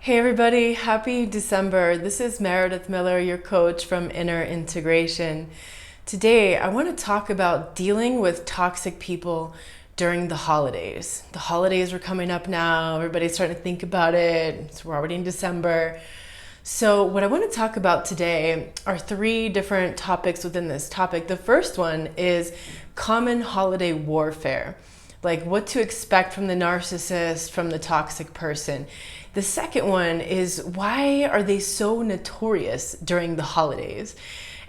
Hey everybody, happy December. This is Meredith Miller, your coach from Inner Integration. Today, I want to talk about dealing with toxic people during the holidays. The holidays are coming up now. Everybody's starting to think about it. We're already in December. So what I want to talk about today are three different topics within this topic. The first one is common holiday warfare, like what to expect from the narcissist, from the toxic person. The second one is why are they so notorious during the holidays?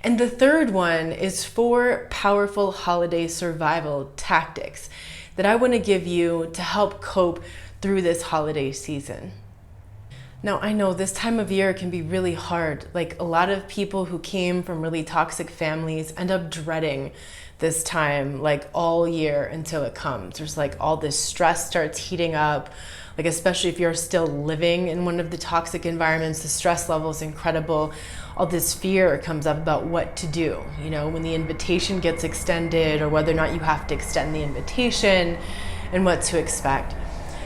And the third one is 4 powerful holiday survival tactics that I want to give you to help cope through this holiday season. Now, I know this time of year can be really hard. Like, a lot of people who came from really toxic families end up dreading this time, like all year until it comes. There's like all this stress starts heating up, like especially if you're still living in one of the toxic environments, the stress level is incredible. All this fear comes up about what to do, you know, when the invitation gets extended or whether or not you have to extend the invitation and what to expect.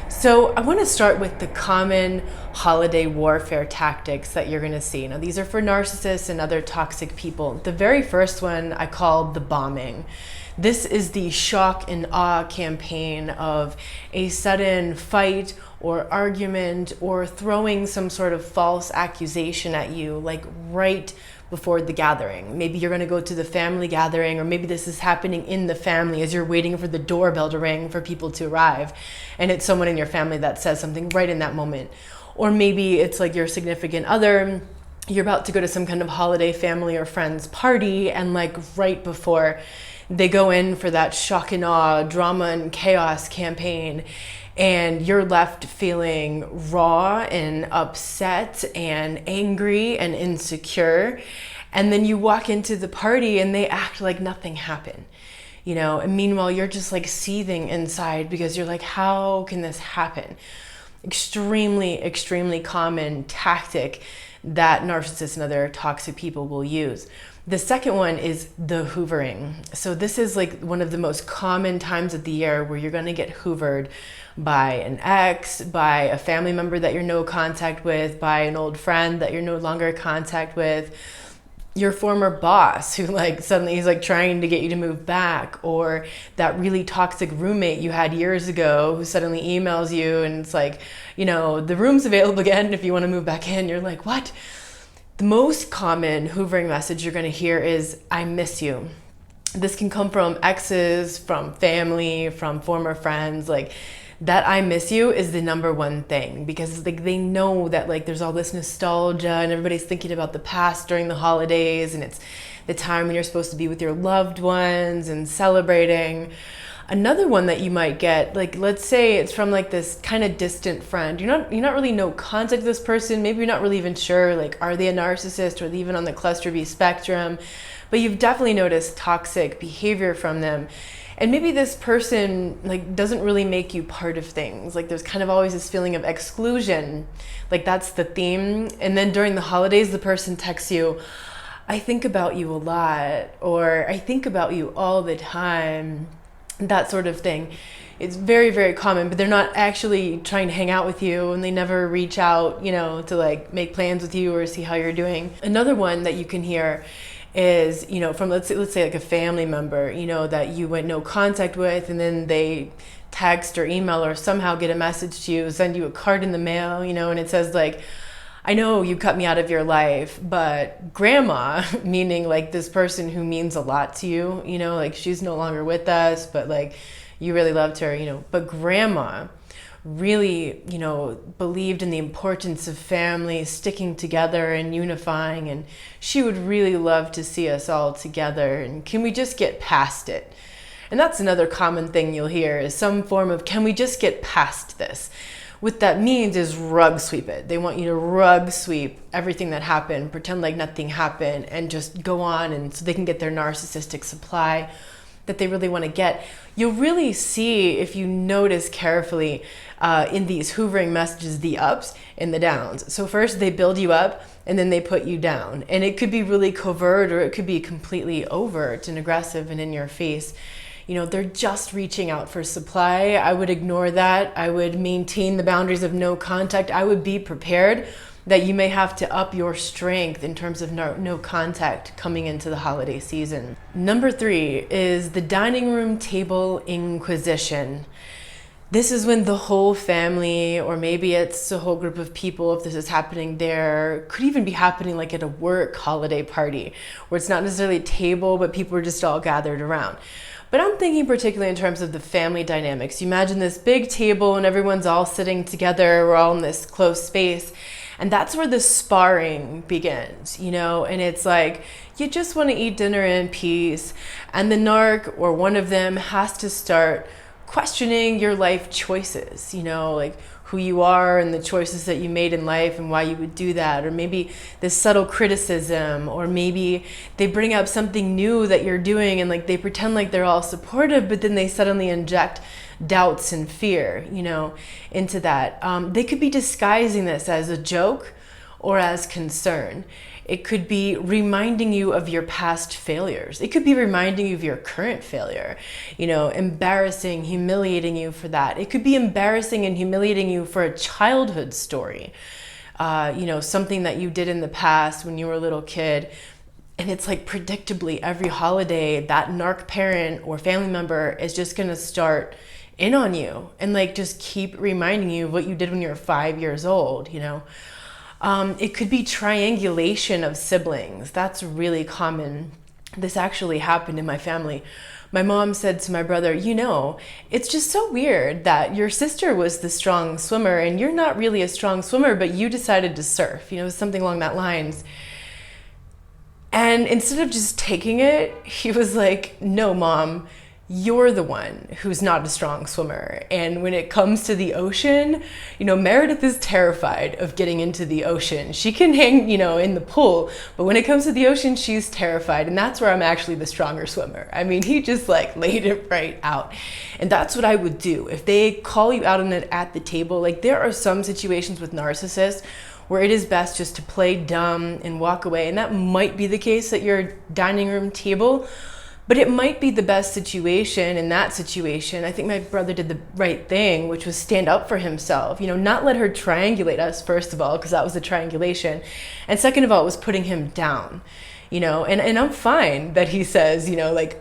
So I want to start with the common holiday warfare tactics that you're going to see. Now, these are for narcissists and other toxic people. The very first one I call the bombing. This is the shock and awe campaign of a sudden fight or argument or throwing some sort of false accusation at you, like right before the gathering. Maybe you're going to go to the family gathering, or maybe this is happening in the family as you're waiting for the doorbell to ring for people to arrive, and it's someone in your family that says something right in that moment. Or maybe it's like your significant other, you're about to go to some kind of holiday family or friends party, and like right before they go in for that shock and awe, drama and chaos campaign, and you're left feeling raw and upset and angry and insecure. And then you walk into the party and they act like nothing happened, you know, and meanwhile you're just like seething inside because you're like, how can this happen? Extremely common tactic that narcissists and other toxic people will use. The second one is the hoovering. So this is like one of the most common times of the year where you're going to get hoovered by an ex, by a family member that you're no contact with, by an old friend that you're no longer in contact with, your former boss who like suddenly is like trying to get you to move back, or that really toxic roommate you had years ago who suddenly emails you and it's like, you know, the room's available again if you want to move back in. You're like, what? The most common hoovering message you're going to hear is, I miss you. This can come from exes, from family, from former friends. Like, that I miss you is the number one thing, because like they know that like there's all this nostalgia and everybody's thinking about the past during the holidays, and it's the time when you're supposed to be with your loved ones and celebrating. Another one that you might get, like let's say it's from like this kind of distant friend. You're not really no contact with this person. Maybe you're not really even sure, like, are they a narcissist, or are they even on the cluster B spectrum? But you've definitely noticed toxic behavior from them. And maybe this person like doesn't really make you part of things. Like there's kind of always this feeling of exclusion. Like that's the theme. And then during the holidays, the person texts you, I think about you a lot, or I think about you all the time. That sort of thing. It's very common, but they're not actually trying to hang out with you, and they never reach out, you know, to like make plans with you or see how you're doing. Another one that you can hear is, you know, from let's say like a family member, you know, that you went no contact with, and then they text or email or somehow get a message to you, send you a card in the mail, you know, and it says like, I know you cut me out of your life, but grandma, meaning like this person who means a lot to you, you know, like she's no longer with us, but like you really loved her, you know, but grandma really, you know, believed in the importance of family sticking together and unifying, and she would really love to see us all together, and can we just get past it? And that's another common thing you'll hear, is some form of, can we just get past this? What that means is rug sweep it. They want you to rug sweep everything that happened, pretend like nothing happened, and just go on, and so they can get their narcissistic supply that they really want to get. You'll really see, if you notice carefully, in these hoovering messages, the ups and the downs. So first they build you up, and then they put you down. And it could be really covert, or it could be completely overt and aggressive and in your face. They're just reaching out for supply. I would ignore that. I would maintain the boundaries of no contact. I would be prepared that you may have to up your strength in terms of no contact coming into the holiday season. Number 3 is the dining room table Inquisition. This is when the whole family, or maybe it's a whole group of people, if this is happening there, could even be happening like at a work holiday party, where it's not necessarily a table, but people are just all gathered around. But I'm thinking particularly in terms of the family dynamics. You imagine this big table and everyone's all sitting together, we're all in this close space. And that's where the sparring begins, and it's like, you just want to eat dinner in peace. And the narc, or one of them, has to start questioning your life choices, like who you are and the choices that you made in life and why you would do that. Or maybe this subtle criticism, or maybe they bring up something new that you're doing and like they pretend like they're all supportive, but then they suddenly inject doubts and fear, into that. They could be disguising this as a joke or as concern. It could be reminding you of your past failures. It could be reminding you of your current failure, embarrassing, humiliating you for that. It could be embarrassing and humiliating you for a childhood story, something that you did in the past when you were a little kid. And it's like predictably every holiday, that narc parent or family member is just gonna start in on you and like just keep reminding you of what you did when you were 5 years old, It could be triangulation of siblings. That's really common. This actually happened in my family. My mom said to my brother, it's just so weird that your sister was the strong swimmer and you're not really a strong swimmer, but you decided to surf, something along that lines. And instead of just taking it, he was like, no, Mom, you're the one who's not a strong swimmer. And when it comes to the ocean, Meredith is terrified of getting into the ocean. She can hang, in the pool, but when it comes to the ocean, she's terrified. And that's where I'm actually the stronger swimmer. I mean, he just like laid it right out. And that's what I would do. If they call you out on it at the table, like there are some situations with narcissists where it is best just to play dumb and walk away. And that might be the case at your dining room table, but it might be the best situation in that situation. I think my brother did the right thing, which was stand up for himself, not let her triangulate us, first of all, because that was the triangulation. And second of all, it was putting him down, and I'm fine that he says,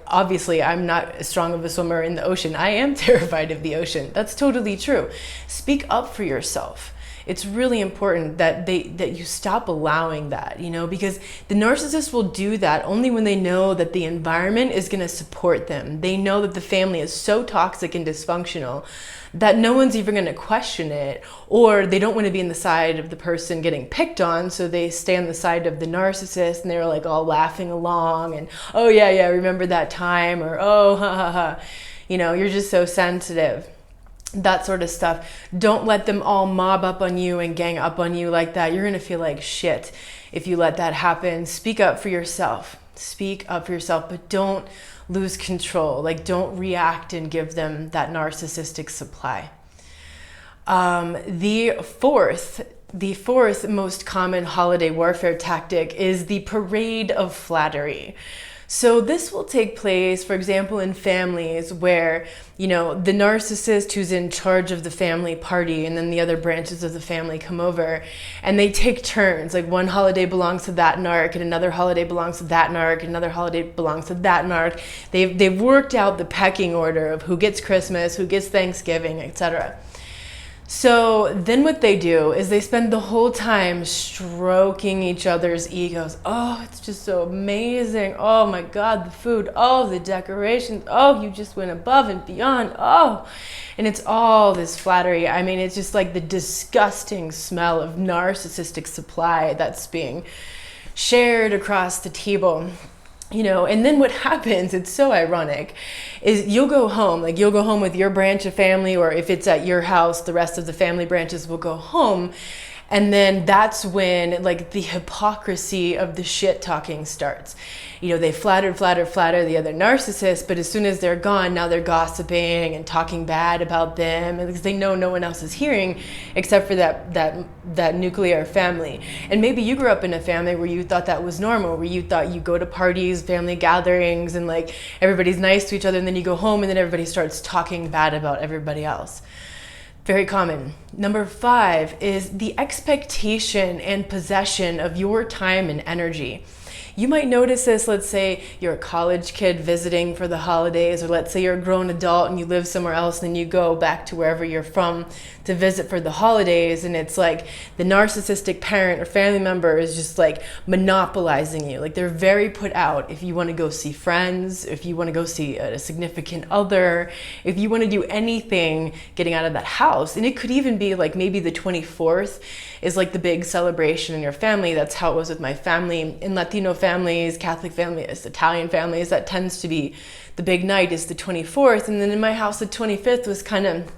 obviously I'm not as strong of a swimmer in the ocean. I am terrified of the ocean. That's totally true. Speak up for yourself. It's really important that you stop allowing that, because the narcissist will do that only when they know that the environment is going to support them. They know that the family is so toxic and dysfunctional that no one's even going to question it, or they don't want to be on the side of the person getting picked on, so they stay on the side of the narcissist and they're like all laughing along and, oh yeah, remember that time, or oh, ha ha ha, you're just so sensitive. That sort of stuff. Don't let them all mob up on you and gang up on you like that. You're going to feel like shit if you let that happen. Speak up for yourself. Speak up for yourself, but don't lose control. Like, don't react and give them that narcissistic supply. The fourth most common holiday warfare tactic is the Parade of Flattery. So this will take place, for example, in families where, the narcissist who's in charge of the family party and then the other branches of the family come over and they take turns. Like one holiday belongs to that narc and another holiday belongs to that narc and another holiday belongs to that narc. They've worked out the pecking order of who gets Christmas, who gets Thanksgiving, etc. So then what they do is they spend the whole time stroking each other's egos. Oh, it's just so amazing. Oh my God, the food. Oh, the decorations. Oh, you just went above and beyond. Oh, and it's all this flattery. I mean, it's just like the disgusting smell of narcissistic supply that's being shared across the table. And then what happens, it's so ironic, is you'll go home with your branch of family, or if it's at your house, the rest of the family branches will go home, And then that's when like the hypocrisy of the shit talking starts. You know, they flatter the other narcissist, but as soon as they're gone, now they're gossiping and talking bad about them because they know no one else is hearing except for that nuclear family. And maybe you grew up in a family where you thought that was normal, where you thought you go to parties, family gatherings, and like everybody's nice to each other, and then you go home and then everybody starts talking bad about everybody else. Very common. Number 5 is the expectation and possession of your time and energy. You might notice this, let's say you're a college kid visiting for the holidays, or let's say you're a grown adult and you live somewhere else and then you go back to wherever you're from to visit for the holidays, and it's like the narcissistic parent or family member is just like monopolizing you. Like they're very put out if you want to go see friends, if you want to go see a significant other, if you want to do anything getting out of that house. And it could even be like maybe the 24th is like the big celebration in your family. That's how it was with my family. In Latino families, Catholic families, Italian families, that tends to be the big night is the 24th. And then in my house, the 25th was kind of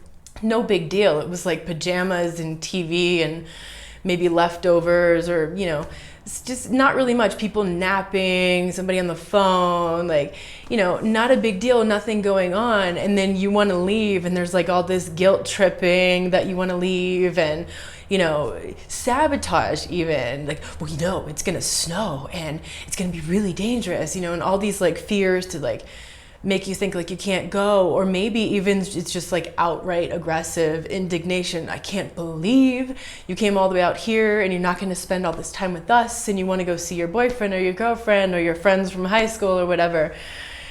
no big deal. It was like pajamas and TV and maybe leftovers, or, you know, it's just not really much. People napping, somebody on the phone, like, you know, not a big deal, nothing going on. And then you want to leave and there's like all this guilt tripping that you want to leave, and, you know, sabotage even, like, well, you know, it's going to snow and it's going to be really dangerous, you know, and all these like fears to like make you think like you can't go. Or maybe even it's just like outright aggressive indignation. I can't believe you came all the way out here and you're not going to spend all this time with us, and you want to go see your boyfriend or your girlfriend or your friends from high school or whatever.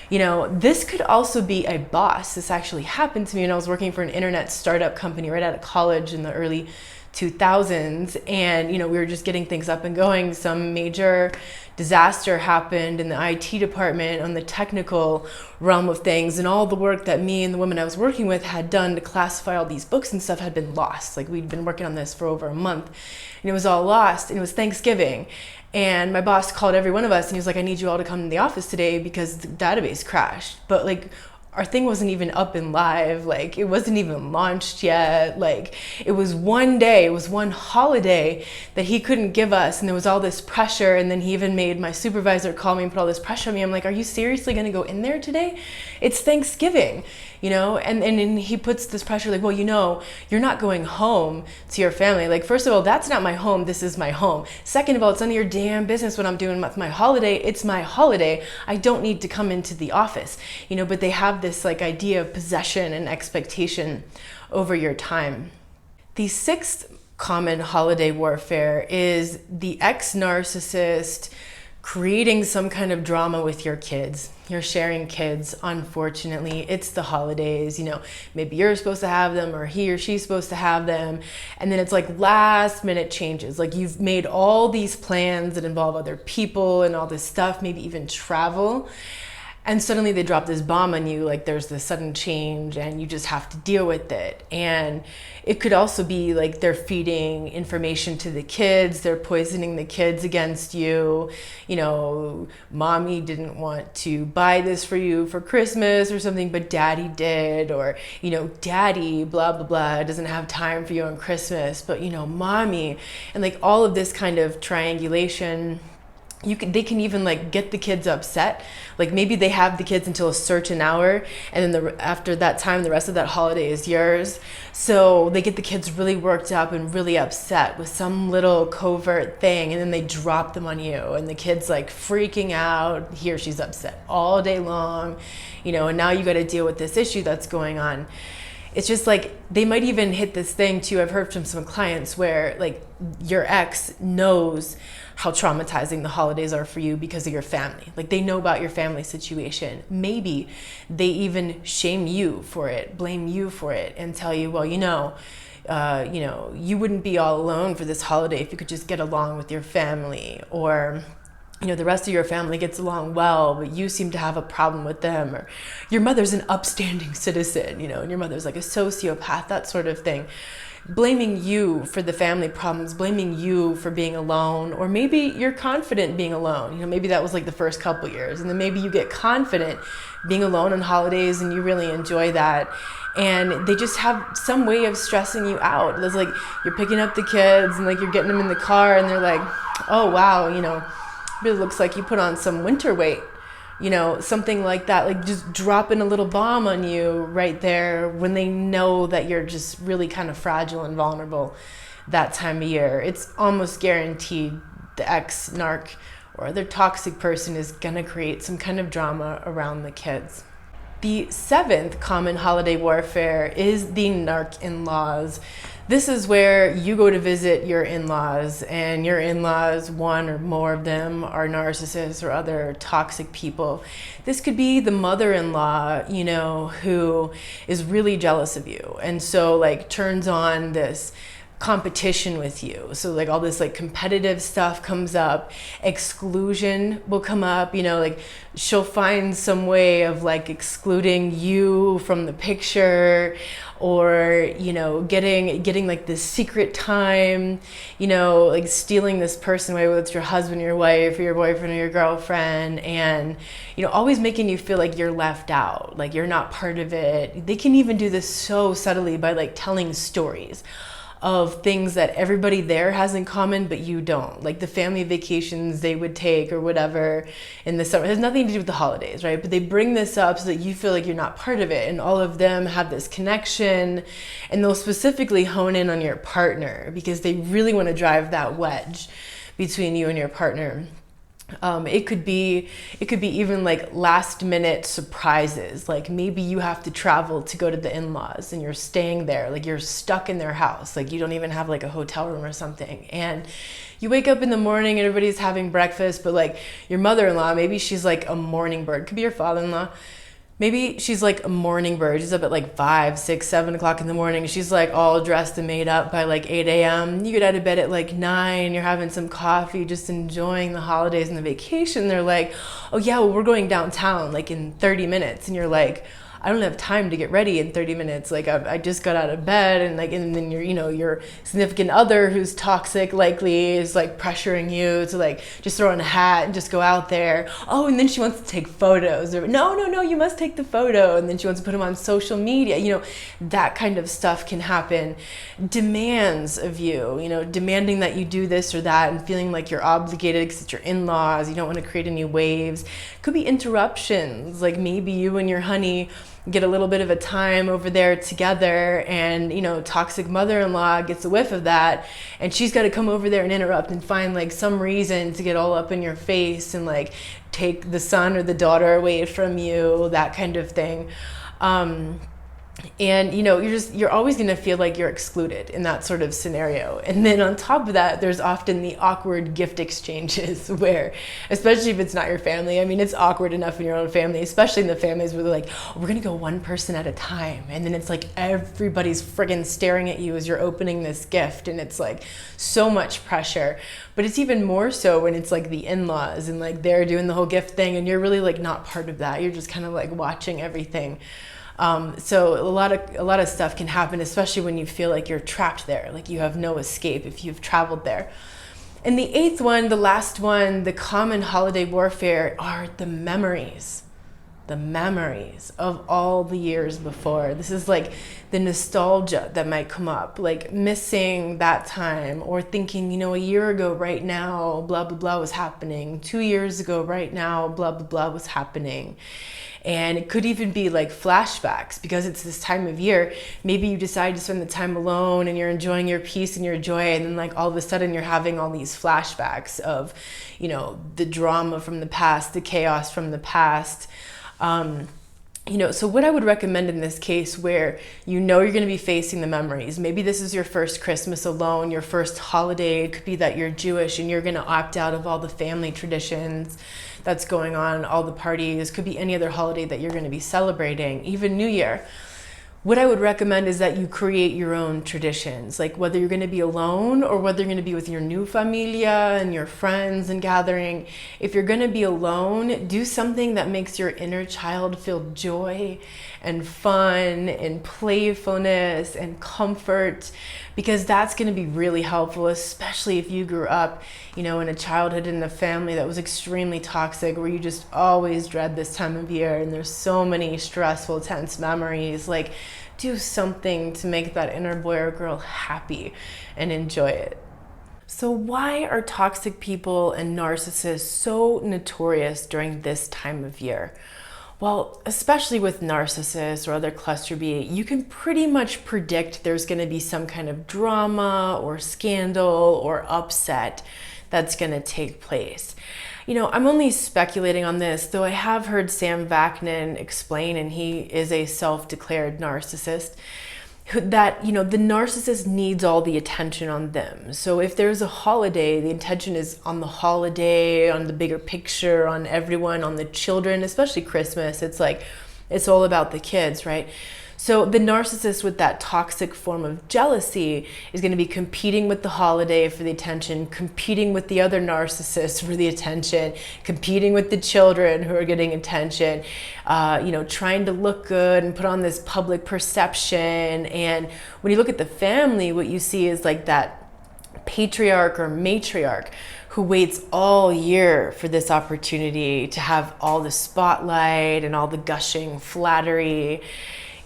You know, this could also be a boss. This actually happened to me when I was working for an internet startup company right out of college in the early 2000s, and, you know, we were just getting things up and going. Some major disaster happened in the IT department on the technical realm of things, and all the work that me and the women I was working with had done to classify all these books and stuff had been lost. Like, we'd been working on this for over a month and it was all lost, and it was Thanksgiving. And my boss called every one of us and he was like, I need you all to come to the office today because the database crashed. But like, our thing wasn't even up and live. Like, it wasn't even launched yet. Like, it was one day, it was one holiday that he couldn't give us, and there was all this pressure. And then he even made my supervisor call me and put all this pressure on me. I'm like, are you seriously going to go in there today? It's Thanksgiving, you know? And he puts this pressure like, well, you know, you're not going home to your family. Like, first of all, that's not my home. This is my home. Second of all, it's none of your damn business what I'm doing with my holiday. It's my holiday. I don't need to come into the office, you know? But they have this like idea of possession and expectation over your time. The 6th common holiday warfare is the ex-narcissist creating some kind of drama with your kids. You're sharing kids, unfortunately. It's the holidays, you know, maybe you're supposed to have them or he or she's supposed to have them. And then it's like last minute changes. Like, you've made all these plans that involve other people and all this stuff, maybe even travel. And suddenly they drop this bomb on you, like there's this sudden change and you just have to deal with it. And it could also be like they're feeding information to the kids, they're poisoning the kids against you. You know, mommy didn't want to buy this for you for Christmas or something, but daddy did. Or, you know, daddy, blah, blah, blah, doesn't have time for you on Christmas, but, you know, mommy. And like all of this kind of triangulation. They can even like get the kids upset. Like, maybe they have the kids until a certain hour, and then after that time, the rest of that holiday is yours. So they get the kids really worked up and really upset with some little covert thing, and then they drop them on you, and the kid's like freaking out. He or she's upset all day long, you know, and now you got to deal with this issue that's going on. It's just like, they might even hit this thing too. I've heard from some clients where like your ex knows how traumatizing the holidays are for you because of your family. Like, they know about your family situation. Maybe they even shame you for it, blame you for it, and tell you, well, you know, you wouldn't be all alone for this holiday if you could just get along with your family. Or, you know, the rest of your family gets along well, but you seem to have a problem with them. Or your mother's an upstanding citizen, you know, and your mother's like a sociopath, that sort of thing. blaming you for the family problems, blaming you for being alone, or maybe you're confident being alone. You know, maybe that was like the first couple years, and then maybe you get confident being alone on holidays and you really enjoy that. And they just have some way of stressing you out. It's like you're picking up the kids and like you're getting them in the car and they're like, oh wow, you know, really looks like you put on some winter weight. You know, something like that, like just dropping a little bomb on you right there when they know that you're just really kind of fragile and vulnerable that time of year. It's almost guaranteed the ex-narc or other toxic person is gonna create some kind of drama around the kids. The 7th common holiday warfare is the narc in-laws. This is where you go to visit your in-laws, and your in-laws, one or more of them, are narcissists or other toxic people. This could be the mother-in-law, you know, who is really jealous of you, and so like turns on this competition with you. So like all this like competitive stuff comes up, exclusion will come up, you know, like she'll find some way of like excluding you from the picture, or, you know, getting like this secret time, you know, like stealing this person away, whether it's your husband, your wife, or your boyfriend, or your girlfriend, and, you know, always making you feel like you're left out, like you're not part of it. They can even do this so subtly by like telling stories of things that everybody there has in common, but you don't. Like the family vacations they would take or whatever in the summer. It has nothing to do with the holidays, right? But they bring this up so that you feel like you're not part of it. And all of them have this connection, and they'll specifically hone in on your partner because they really want to drive that wedge between you and your partner. It could be even like last minute surprises. Like maybe you have to travel to go to the in-laws and you're staying there, like you're stuck in their house, like you don't even have like a hotel room or something. And you wake up in the morning and everybody's having breakfast, but like your mother-in-law, maybe she's like a morning bird, could be your father-in-law. Maybe she's like a morning bird. She's up at like 5, 6, 7 o'clock in the morning. She's like all dressed and made up by like 8 a.m. You get out of bed at like 9. You're having some coffee, just enjoying the holidays and the vacation. They're like, oh yeah, well, we're going downtown like in 30 minutes. And you're like, I don't have time to get ready in 30 minutes. Like I just got out of bed, and like, and then your significant other who's toxic likely is like pressuring you to like just throw on a hat and just go out there. Oh, and then she wants to take photos. Or no, you must take the photo. And then she wants to put them on social media. You know, that kind of stuff can happen. Demands of you, demanding that you do this or that and feeling like you're obligated because it's your in-laws. You don't want to create any waves. Could be interruptions. Like maybe you and your honey get a little bit of a time over there together, and toxic mother-in-law gets a whiff of that, and she's got to come over there and interrupt and find like some reason to get all up in your face and like take the son or the daughter away from you, that kind of thing. And you're always going to feel like you're excluded in that sort of scenario. And then on top of that, there's often the awkward gift exchanges where, especially if it's not your family, I mean, it's awkward enough in your own family, especially in the families where they're like, oh, we're going to go one person at a time. And then it's like everybody's friggin' staring at you as you're opening this gift. And it's like so much pressure. But it's even more so when it's like the in-laws and like they're doing the whole gift thing and you're really like not part of that. You're just kind of like watching everything. So a lot of stuff can happen, especially when you feel like you're trapped there, like you have no escape if you've traveled there. And the 8th one, the last one, the common holiday warfare are the memories of all the years before. This is like the nostalgia that might come up, like missing that time or thinking, a year ago right now, blah, blah, blah was happening. 2 years ago right now, blah, blah, blah was happening. And it could even be like flashbacks because it's this time of year. Maybe you decide to spend the time alone and you're enjoying your peace and your joy. And then like all of a sudden you're having all these flashbacks of, the drama from the past, the chaos from the past. So what I would recommend in this case where you're going to be facing the memories, maybe this is your first Christmas alone, your first holiday, it could be that you're Jewish and you're going to opt out of all the family traditions that's going on, all the parties, could be any other holiday that you're going to be celebrating, even New Year. What I would recommend is that you create your own traditions, like whether you're going to be alone or whether you're going to be with your new familia and your friends and gathering. If you're going to be alone, do something that makes your inner child feel joy and fun and playfulness and comfort, because that's going to be really helpful, especially if you grew up, in a childhood in a family that was extremely toxic, where you just always dread this time of year and there's so many stressful, tense memories. Like, do something to make that inner boy or girl happy and enjoy it. So why are toxic people and narcissists so notorious during this time of year? Well, especially with narcissists or other cluster B, you can pretty much predict there's going to be some kind of drama or scandal or upset that's going to take place. I'm only speculating on this, though I have heard Sam Vaknin explain, and he is a self-declared narcissist, that, the narcissist needs all the attention on them. So if there's a holiday, the intention is on the holiday, on the bigger picture, on everyone, on the children, especially Christmas. It's like, it's all about the kids, right? So the narcissist with that toxic form of jealousy is going to be competing with the holiday for the attention, competing with the other narcissists for the attention, competing with the children who are getting attention, trying to look good and put on this public perception. And when you look at the family, what you see is like that patriarch or matriarch who waits all year for this opportunity to have all the spotlight and all the gushing flattery.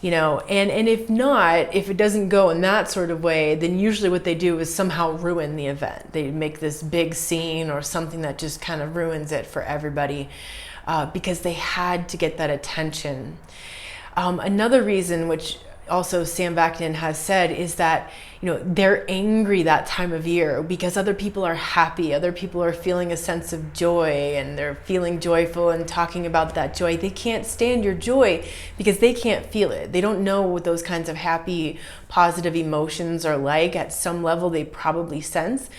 And if it doesn't go in that sort of way, then usually what they do is somehow ruin the event. They make this big scene or something that just kind of ruins it for everybody because they had to get that attention. Another reason, which also Sam Vaknin has said, is that they're angry that time of year because other people are happy, other people are feeling a sense of joy, and they're feeling joyful and talking about that joy. They can't stand your joy because they can't feel it. They don't know what those kinds of happy, positive emotions are like. At some level, they probably sense.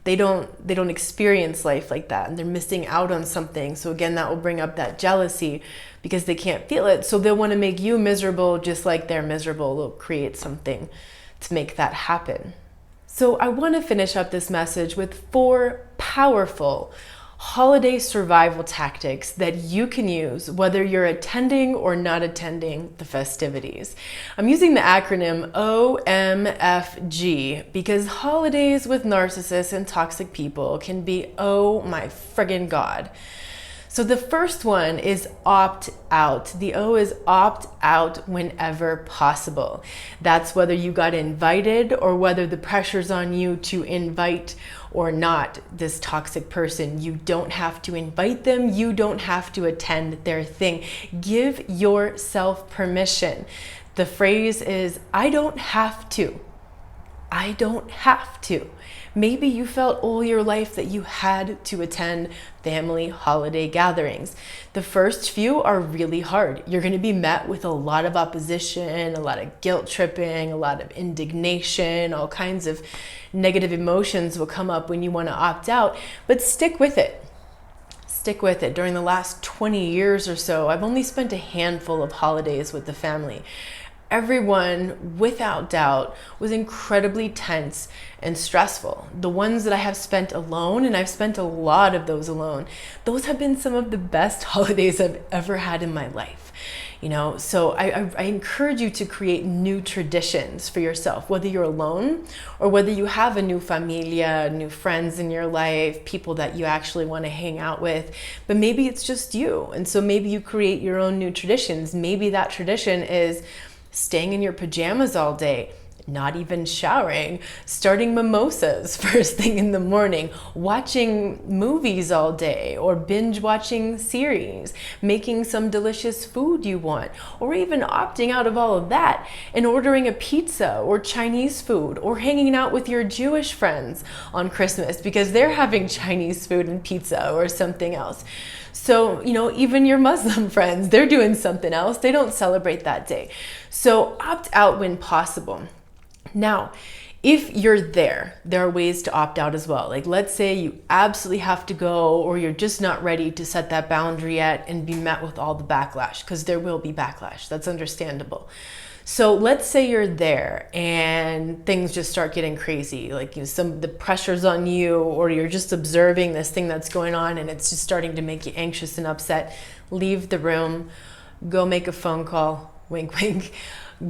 They don't experience life like that, and they're missing out on something. So again, that will bring up that jealousy because they can't feel it. So they'll want to make you miserable just like they're miserable. They'll create something to make that happen. So I want to finish up this message with 4 powerful holiday survival tactics that you can use whether you're attending or not attending the festivities. I'm using the acronym OMFG because holidays with narcissists and toxic people can be, oh my friggin' God. So the first one is opt out. The O is opt out whenever possible. That's whether you got invited or whether the pressure's on you to invite or not this toxic person. You don't have to invite them. You don't have to attend their thing. Give yourself permission. The phrase is, I don't have to. I don't have to. Maybe you felt all your life that you had to attend family holiday gatherings. The first few are really hard. You're going to be met with a lot of opposition, a lot of guilt tripping, a lot of indignation, all kinds of negative emotions will come up when you want to opt out, but stick with it. Stick with it. During the last 20 years or so, I've only spent a handful of holidays with the family. Everyone, without doubt, was incredibly tense and stressful. The ones that I have spent alone, and I've spent a lot of those alone, those have been some of the best holidays I've ever had in my life. So I encourage you to create new traditions for yourself, whether you're alone or whether you have a new familia, new friends in your life, people that you actually want to hang out with, but maybe it's just you. And so maybe you create your own new traditions. Maybe that tradition is staying in your pajamas all day, not even showering, starting mimosas first thing in the morning, watching movies all day, or binge watching series, making some delicious food you want, or even opting out of all of that and ordering a pizza or Chinese food, or hanging out with your Jewish friends on Christmas because they're having Chinese food and pizza or something else. So, even your Muslim friends, they're doing something else. They don't celebrate that day. So opt out when possible. Now, if you're there are ways to opt out as well. Like, let's say you absolutely have to go, or you're just not ready to set that boundary yet and be met with all the backlash, because there will be backlash. That's understandable. So let's say you're there and things just start getting crazy, like the pressure's on you, or you're just observing this thing that's going on and it's just starting to make you anxious and upset. Leave the room, go make a phone call, wink, wink.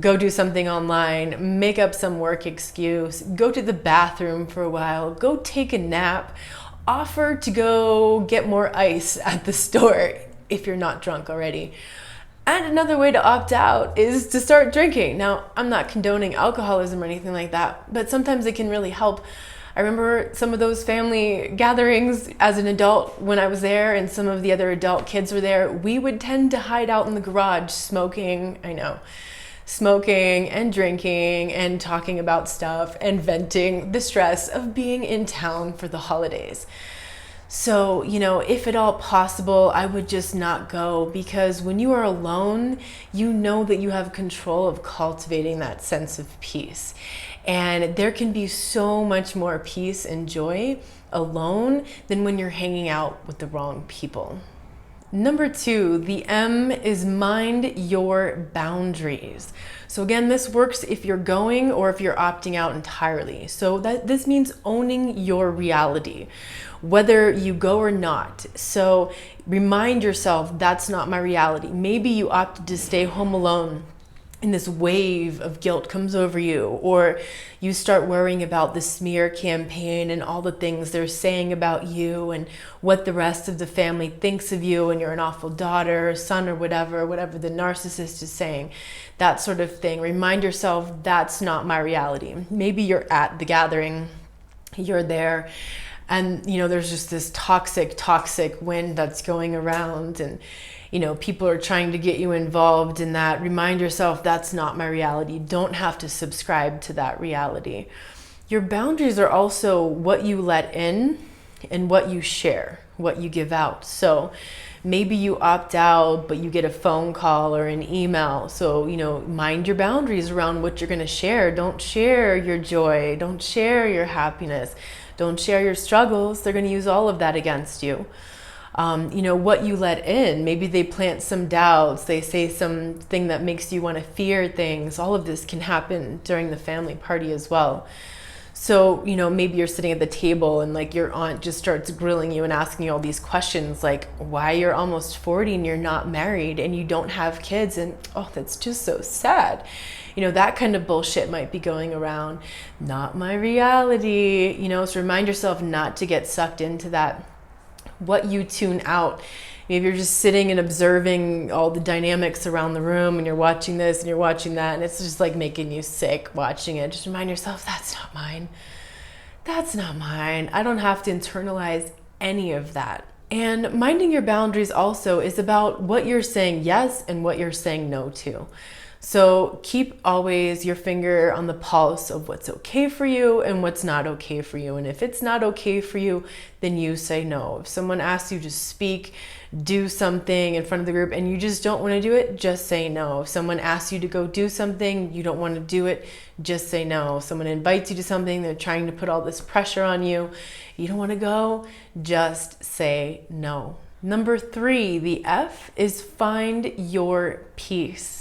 go do something online, make up some work excuse, go to the bathroom for a while, go take a nap, offer to go get more ice at the store if you're not drunk already. And another way to opt out is to start drinking. Now, I'm not condoning alcoholism or anything like that, but sometimes it can really help. I remember some of those family gatherings as an adult when I was there and some of the other adult kids were there. We would tend to hide out in the garage smoking and drinking and talking about stuff and venting the stress of being in town for the holidays. So, if at all possible, I would just not go, because when you are alone, you know that you have control of cultivating that sense of peace. And there can be so much more peace and joy alone than when you're hanging out with the wrong people. Number 2, the M is mind your boundaries. So again, this works if you're going or if you're opting out entirely. So this means owning your reality, whether you go or not. So remind yourself, that's not my reality. Maybe you opted to stay home alone and this wave of guilt comes over you, or you start worrying about the smear campaign and all the things they're saying about you and what the rest of the family thinks of you, and you're an awful daughter or son or whatever the narcissist is saying, that sort of thing. Remind yourself, that's not my reality. Maybe you're at the gathering, you're there, and there's just this toxic wind that's going around, and people are trying to get you involved in that. Remind yourself, that's not my reality. You don't have to subscribe to that reality. Your boundaries are also what you let in and what you share, what you give out. So maybe you opt out, but you get a phone call or an email. So, mind your boundaries around what you're going to share. Don't share your joy. Don't share your happiness. Don't share your struggles. They're going to use all of that against you. What you let in, maybe they plant some doubts, they say something that makes you want to fear things. All of this can happen during the family party as well. So, maybe you're sitting at the table and your aunt just starts grilling you and asking you all these questions, like why you're almost 40 and you're not married and you don't have kids, and that's just so sad. That kind of bullshit might be going around. Not my reality, so remind yourself not to get sucked into that. What you tune out. Maybe you're just sitting and observing all the dynamics around the room and you're watching this and you're watching that, and it's just making you sick watching it. Just remind yourself, that's not mine. That's not mine. I don't have to internalize any of that. And minding your boundaries also is about what you're saying yes and what you're saying no to. So keep always your finger on the pulse of what's okay for you and what's not okay for you. And if it's not okay for you, then you say no. If someone asks you to speak, do something in front of the group and you just don't want to do it, just say no. If someone asks you to go do something, you don't want to do it, just say no. If someone invites you to something, they're trying to put all this pressure on you, you don't want to go, just say no. Number 3, the F is find your peace.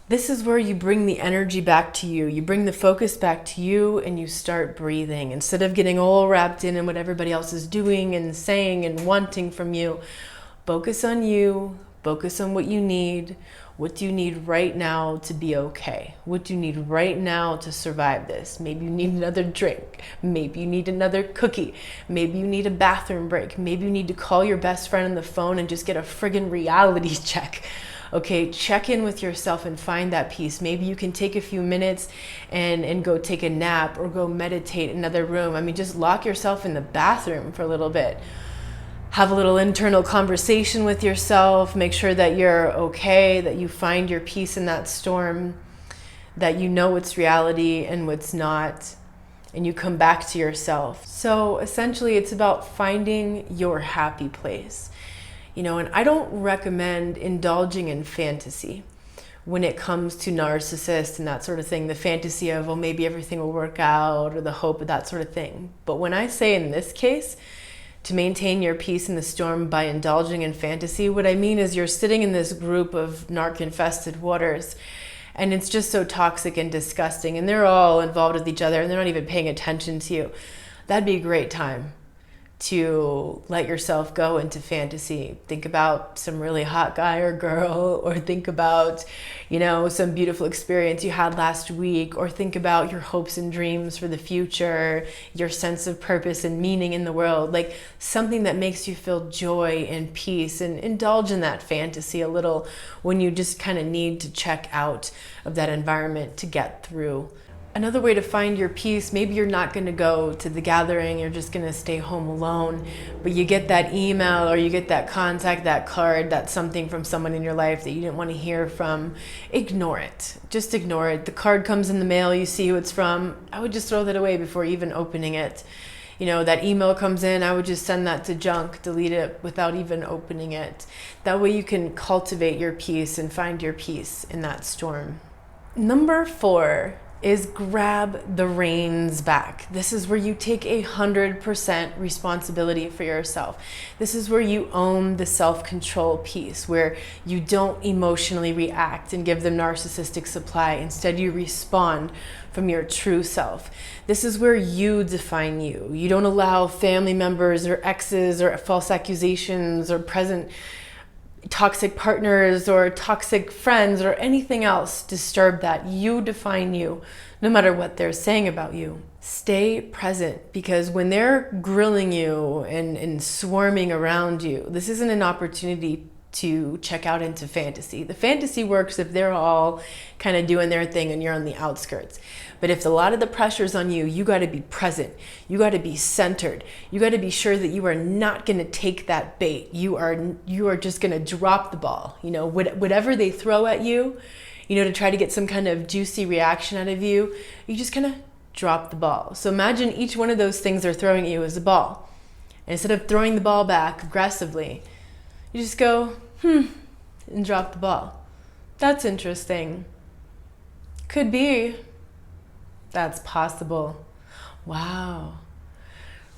This is where you bring the energy back to you. You bring the focus back to you and you start breathing. Instead of getting all wrapped in what everybody else is doing and saying and wanting from you, focus on you, focus on what you need. What do you need right now to be okay? What do you need right now to survive this? Maybe you need another drink. Maybe you need another cookie. Maybe you need a bathroom break. Maybe you need to call your best friend on the phone and just get a friggin' reality check. Okay, check in with yourself and find that peace. Maybe you can take a few minutes and go take a nap or go meditate in another room. Just lock yourself in the bathroom for a little bit. Have a little internal conversation with yourself. Make sure that you're okay, that you find your peace in that storm, that you know what's reality and what's not, and you come back to yourself. So essentially, it's about finding your happy place. And I don't recommend indulging in fantasy when it comes to narcissists and that sort of thing, the fantasy of, maybe everything will work out, or the hope of that sort of thing. But when I say in this case, to maintain your peace in the storm by indulging in fantasy, what I mean is you're sitting in this group of narc-infested waters, and it's just so toxic and disgusting, and they're all involved with each other, and they're not even paying attention to you. That'd be a great time to let yourself go into fantasy. Think about some really hot guy or girl, or think about, some beautiful experience you had last week, or think about your hopes and dreams for the future, your sense of purpose and meaning in the world, like something that makes you feel joy and peace, and indulge in that fantasy a little when you just kind of need to check out of that environment to get through. Another way to find your peace, maybe you're not going to go to the gathering, you're just going to stay home alone, but you get that email or you get that contact, that card, that's something from someone in your life that you didn't want to hear from. Ignore it. Just ignore it. The card comes in the mail, you see who it's from. I would just throw that away before even opening it. That email comes in, I would just send that to junk, delete it without even opening it. That way you can cultivate your peace and find your peace in that storm. Number 4 is grab the reins back. This is where you take 100% responsibility for yourself. This is where you own the self-control piece, where you don't emotionally react and give them narcissistic supply. Instead, you respond from your true self. This is where you define you. You don't allow family members or exes or false accusations or present toxic partners or toxic friends or anything else disturb that. You define you, no matter what they're saying about you. Stay present, because when they're grilling you and swarming around you, this isn't an opportunity to check out into fantasy. The fantasy works if they're all kind of doing their thing and you're on the outskirts. But if a lot of the pressure's on you, you got to be present. You got to be centered. You got to be sure that you are not going to take that bait. You are just going to drop the ball. Whatever they throw at you, to try to get some kind of juicy reaction out of you, you just kind of drop the ball. So imagine each one of those things they're throwing at you is a ball. And instead of throwing the ball back aggressively, you just go, and drop the ball. That's interesting. Could be. That's possible. Wow.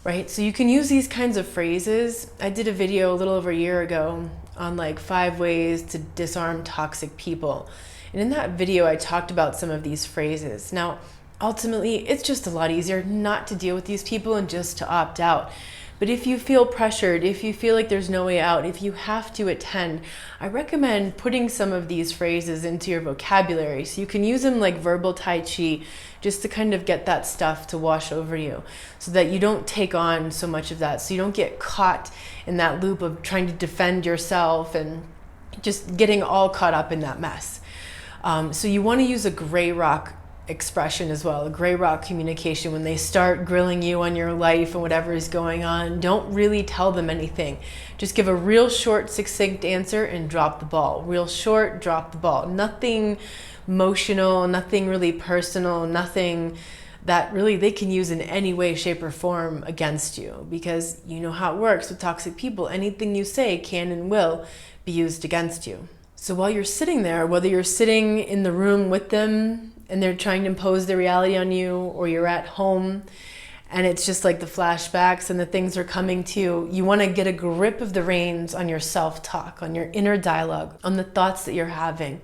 Right? So you can use these kinds of phrases. I did a video a little over a year ago on 5 ways to disarm toxic people. And in that video, I talked about some of these phrases. Now, ultimately, it's just a lot easier not to deal with these people and just to opt out. But if you feel pressured, if you feel like there's no way out, if you have to attend, I recommend putting some of these phrases into your vocabulary so you can use them like verbal Tai Chi, just to kind of get that stuff to wash over you so that you don't take on so much of that, so you don't get caught in that loop of trying to defend yourself and just getting all caught up in that mess. So you want to use a gray rock expression as well, a gray rock communication. When they start grilling you on your life and whatever is going on, don't really tell them anything. Just give a real short, succinct answer and drop the ball. Real short, drop the ball. Nothing emotional, nothing really personal, nothing that really they can use in any way, shape, or form against you, because you know how it works with toxic people. Anything you say can and will be used against you. So while you're sitting there, whether you're sitting in the room with them and they're trying to impose their reality on you, or you're at home and it's just like the flashbacks and the things are coming to you, you want to get a grip of the reins on your self-talk, on your inner dialogue, on the thoughts that you're having.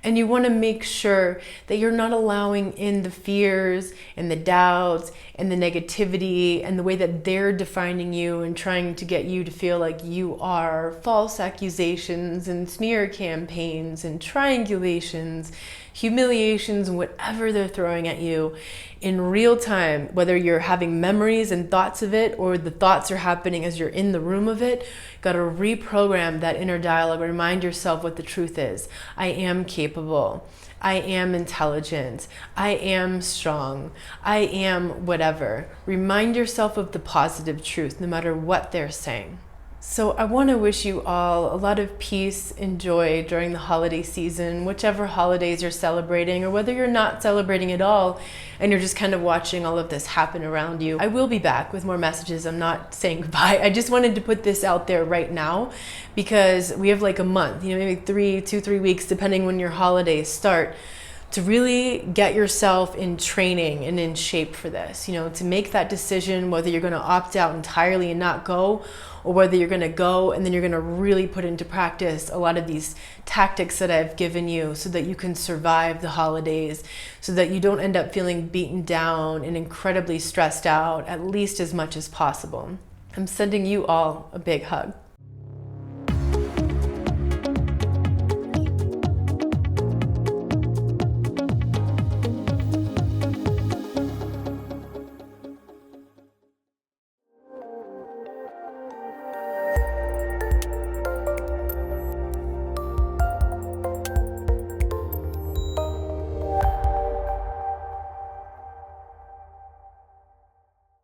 And you want to make sure that you're not allowing in the fears and the doubts and the negativity and the way that they're defining you and trying to get you to feel like you are, false accusations and smear campaigns and triangulations, humiliations, and whatever they're throwing at you in real time, whether you're having memories and thoughts of it or the thoughts are happening as you're in the room of it. Got to reprogram that inner dialogue. Remind yourself what the truth is. I am capable. I am intelligent. I am strong. I am whatever. Remind yourself of the positive truth, no matter what they're saying. So I want to wish you all a lot of peace and joy during the holiday season, whichever holidays you're celebrating, or whether you're not celebrating at all and you're just kind of watching all of this happen around you. I will be back with more messages. I'm not saying goodbye. I just wanted to put this out there right now because we have like a month, maybe 3 weeks, depending when your holidays start, to really get yourself in training and in shape for this, to make that decision whether you're going to opt out entirely and not go, or whether you're going to go and then you're going to really put into practice a lot of these tactics that I've given you so that you can survive the holidays, so that you don't end up feeling beaten down and incredibly stressed out, at least as much as possible. I'm sending you all a big hug.